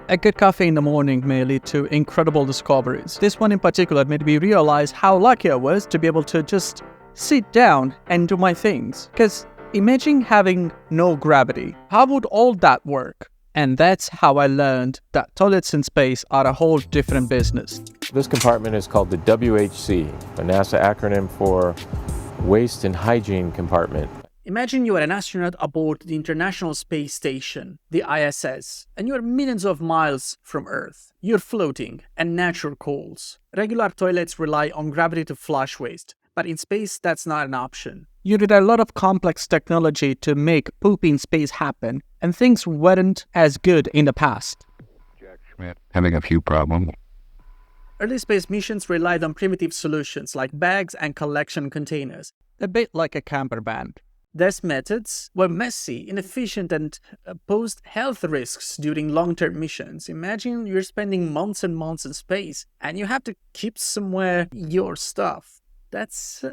A good coffee in the morning may lead to incredible discoveries. This one in particular made me realize how lucky I was to be able to just sit down and do my things. Because imagine having no gravity. How would all that work? And that's how I learned that toilets in space are a whole different business. This compartment is called the WHC, a NASA acronym for Waste and Hygiene Compartment. Imagine you are an astronaut aboard the International Space Station, the ISS, and you are millions of miles from Earth. You're floating, and nature calls. Regular toilets rely on gravity to flush waste, but in space that's not an option. You need a lot of complex technology to make poop in space happen, and things weren't as good in the past. Jack Schmidt having a few problems. Early space missions relied on primitive solutions like bags and collection containers. A bit like a camper van. These methods were messy, inefficient, and posed health risks during long-term missions. Imagine you're spending months and months in space, and you have to keep somewhere your stuff. That's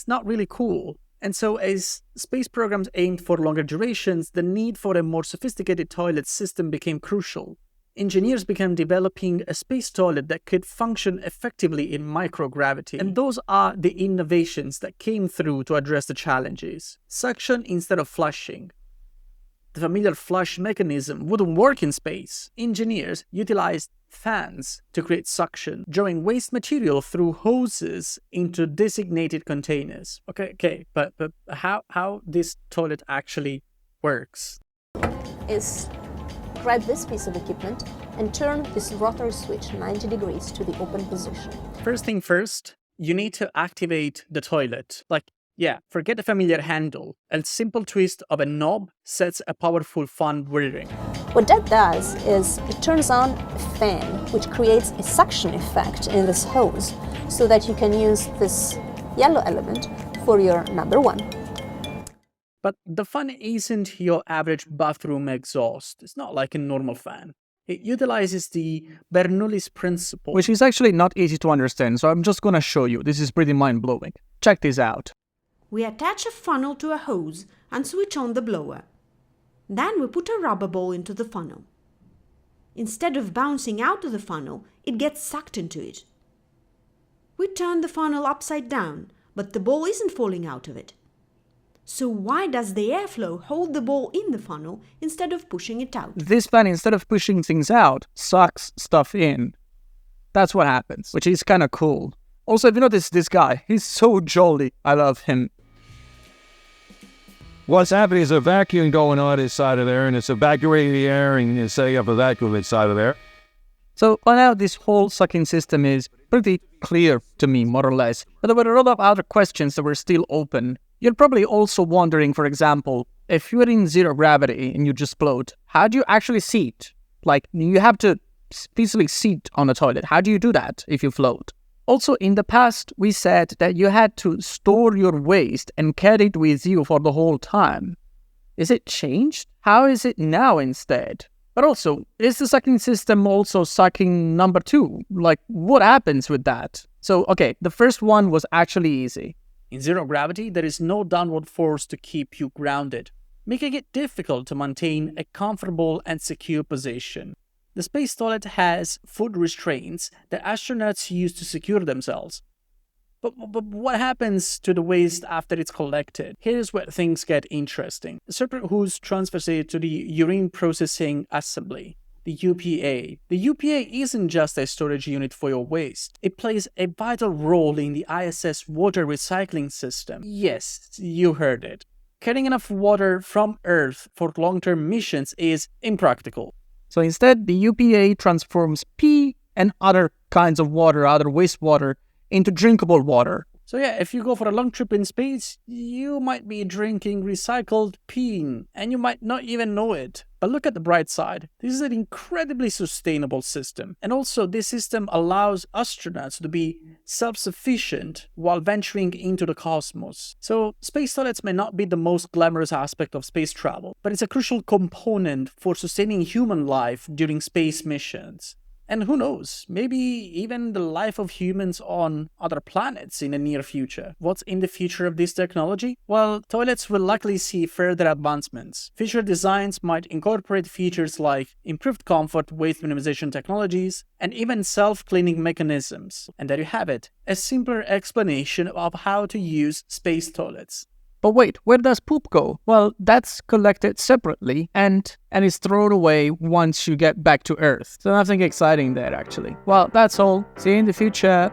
not really cool. And so as space programs aimed for longer durations, the need for a more sophisticated toilet system became crucial. Engineers began developing a space toilet that could function effectively in microgravity. And those are the innovations that came through to address the challenges. Suction instead of flushing. The familiar flush mechanism wouldn't work in space. Engineers utilized fans to create suction, drawing waste material through hoses into designated containers. Okay, but how this toilet actually works? Is grab this piece of equipment and turn this rotary switch 90 degrees to the open position. First thing first, you need to activate the toilet. Forget the familiar handle. A simple twist of a knob sets a powerful fan whirring. What that does is it turns on a fan, which creates a suction effect in this hose, so that you can use this yellow element for your number one. But the fan isn't your average bathroom exhaust. It's not like a normal fan. It utilizes the Bernoulli's principle, Which is actually not easy to understand, so I'm just gonna show you. This is pretty mind-blowing. Check this out. We attach a funnel to a hose and switch on the blower. Then we put a rubber ball into the funnel. Instead of bouncing out of the funnel, it gets sucked into it. We turn the funnel upside down, but the ball isn't falling out of it. So why does the airflow hold the ball in the funnel instead of pushing it out? This fan, instead of pushing things out, sucks stuff in. That's what happens, which is kind of cool. Also, if you notice this guy, he's so jolly. I love him. What's happening is a vacuum going on inside of there, and it's evacuating the air and it's setting up a vacuum inside of there. So by now, this whole sucking system is pretty clear to me, more or less. But there were a lot of other questions that were still open. You're probably also wondering, for example, if you're in zero gravity and you just float, how do you actually seat? Like, you have to physically seat on the toilet. How do you do that if you float? Also, in the past, we said that you had to store your waste and carry it with you for the whole time. Is it changed? How is it now instead? But also, is the sucking system also sucking number two? Like, what happens with that? So, okay, the first one was actually easy. In zero gravity, there is no downward force to keep you grounded, making it difficult to maintain a comfortable and secure position. The space toilet has foot restraints that astronauts use to secure themselves. But what happens to the waste after it's collected? Here's where things get interesting. A separate hose transfers it to the urine processing assembly, the UPA. The UPA isn't just a storage unit for your waste. It plays a vital role in the ISS water recycling system. Yes, you heard it. Carrying enough water from Earth for long-term missions is impractical. So instead, the UPA transforms pee and other kinds of water, other wastewater, into drinkable water. So yeah, if you go for a long trip in space, you might be drinking recycled pee, and you might not even know it. But look at the bright side. This is an incredibly sustainable system. And also, this system allows astronauts to be self-sufficient while venturing into the cosmos. So space toilets may not be the most glamorous aspect of space travel, but it's a crucial component for sustaining human life during space missions. And who knows, maybe even the life of humans on other planets in the near future. What's in the future of this technology? Well, toilets will likely see further advancements. Future designs might incorporate features like improved comfort, waste minimization technologies, and even self-cleaning mechanisms. And there you have it, a simpler explanation of how to use space toilets. But wait, where does poop go? Well, that's collected separately and is thrown away once you get back to Earth. So nothing exciting there, actually. Well, that's all. See you in the future.